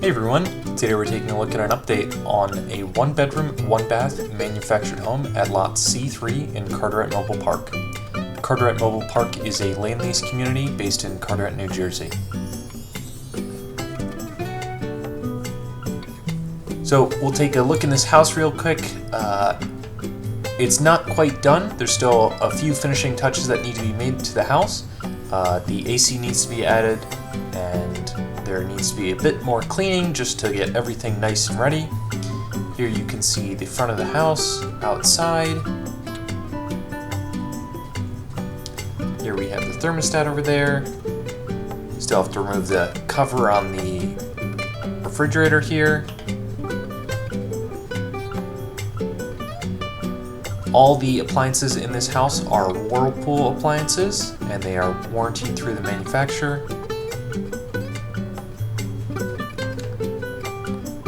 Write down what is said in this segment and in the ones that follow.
Hey everyone, today we're taking a look at an update on a 1-bedroom, 1-bath manufactured home at lot C-3 in Carteret Mobile Park. Carteret Mobile Park is a land lease community based in Carteret, New Jersey. So we'll take a look in this house real quick. It's not quite done. There's still a few finishing touches that need to be made to the house. The AC needs to be added, and there needs to be a bit more cleaning just to get everything nice and ready. Here you can see the front of the house outside. Here we have the thermostat over there. Still have to remove the cover on the refrigerator here. All the appliances in this house are Whirlpool appliances, and they are warranted through the manufacturer.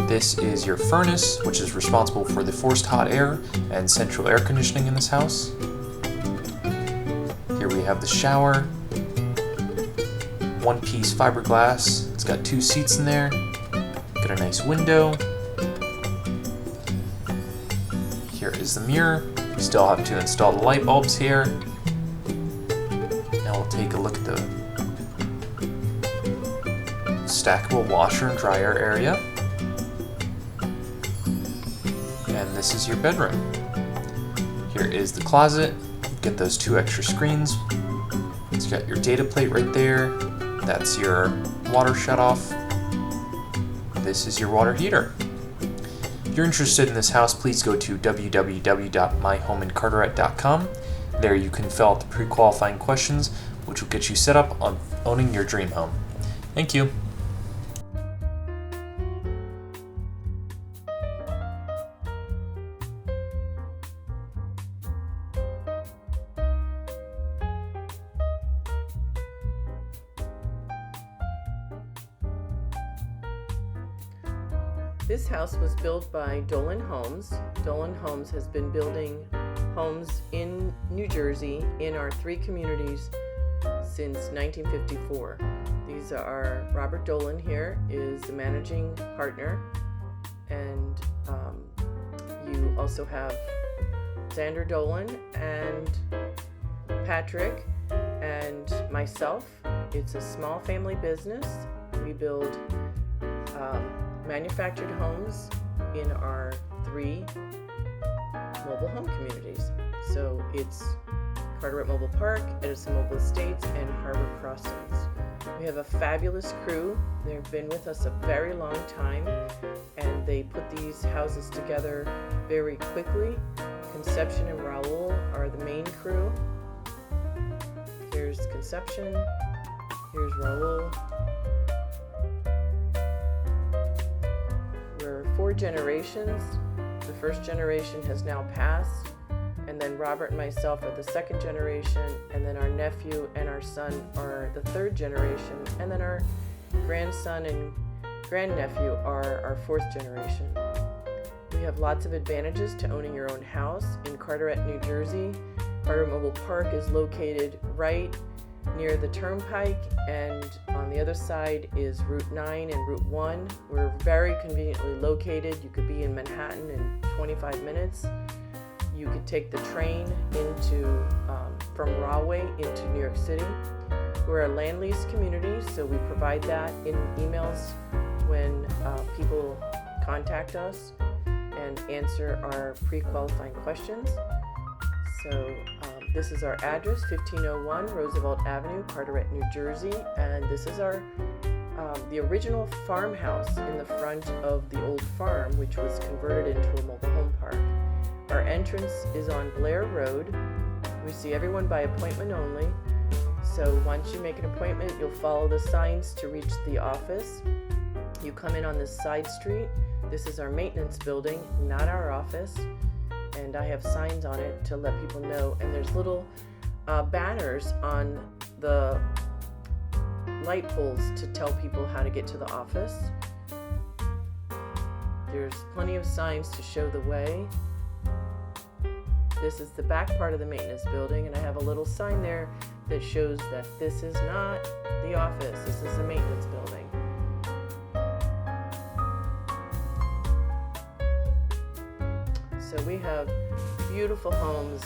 This is your furnace, which is responsible for the forced hot air and central air conditioning in this house. Here we have the shower, one-piece fiberglass. It's got 2 seats in there. Got a nice window. Here is the mirror. We still have to install the light bulbs here. Now we'll take a look at the stackable washer and dryer area. And this is your bedroom. Here is the closet. Get those 2 extra screens. It's got your data plate right there. That's your water shutoff. This is your water heater. If you're interested in this house, please go to www.myhomeincarteret.com. There you can fill out the pre-qualifying questions, which will get you set up on owning your dream home. Thank you. This house was built by Dolan Homes. Dolan Homes has been building homes in New Jersey in our 3 communities since 1954. These are Robert Dolan here is the managing partner, and you also have Xander Dolan and Patrick and myself. It's a small family business. We build manufactured homes in our 3 mobile home communities. So it's Carteret Mobile Park, Edison Mobile Estates, and Harbor Crossings. We have a fabulous crew. They've been with us a very long time, and they put these houses together very quickly. Conception and Raul are the main crew. Here's Conception, here's Raul. 4 generations. The first generation has now passed, and then Robert and myself are the 2nd generation, and then our nephew and our son are the 3rd generation, and then our grandson and grandnephew are our 4th generation. We have lots of advantages to owning your own house in Carteret, New Jersey. Carteret Mobile Park is located right near the Turnpike, and on the other side is Route 9 and Route 1. We're very conveniently located. You could be in Manhattan in 25 minutes. You could take the train from Rahway into New York City. We're a land lease community, so we provide that in emails when people contact us and answer our pre-qualifying questions. So this is our address, 1501 Roosevelt Avenue, Carteret, New Jersey, and this is our the original farmhouse in the front of the old farm, which was converted into a mobile home park. Our entrance is on Blair Road. We see everyone by appointment only. So once you make an appointment, you'll follow the signs to reach the office. You come in on this side street. This is our maintenance building, not our office. And I have signs on it to let people know. And there's little banners on the light poles to tell people how to get to the office. There's plenty of signs to show the way. This is the back part of the maintenance building, and I have a little sign there that shows that this is not the office, this is the maintenance building. So we have beautiful homes.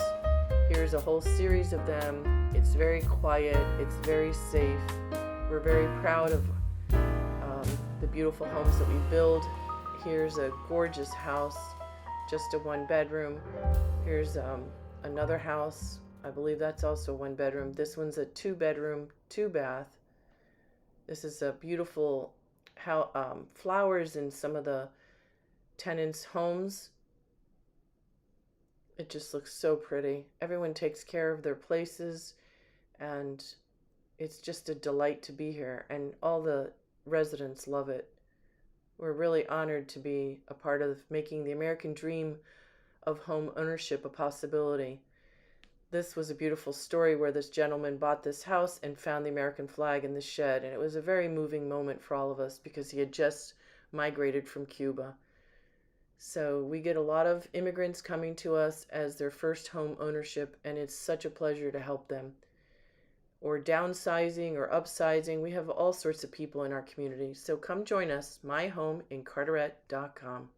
Here's a whole series of them. It's very quiet. It's very safe. We're very proud of the beautiful homes that we build. Here's a gorgeous house, just a 1-bedroom. Here's another house. I believe that's also 1-bedroom. This one's a 2-bedroom, 2-bath. This is a beautiful flowers in some of the tenants' homes. It just looks so pretty. Everyone takes care of their places, and it's just a delight to be here, and all the residents love it. We're really honored to be a part of making the American dream of home ownership a possibility. This was a beautiful story where this gentleman bought this house and found the American flag in the shed, and it was a very moving moment for all of us because he had just migrated from Cuba. So we get a lot of immigrants coming to us as their first home ownership, and it's such a pleasure to help them. Or downsizing or upsizing. We have all sorts of people in our community. So come join us, myhomeincarteret.com.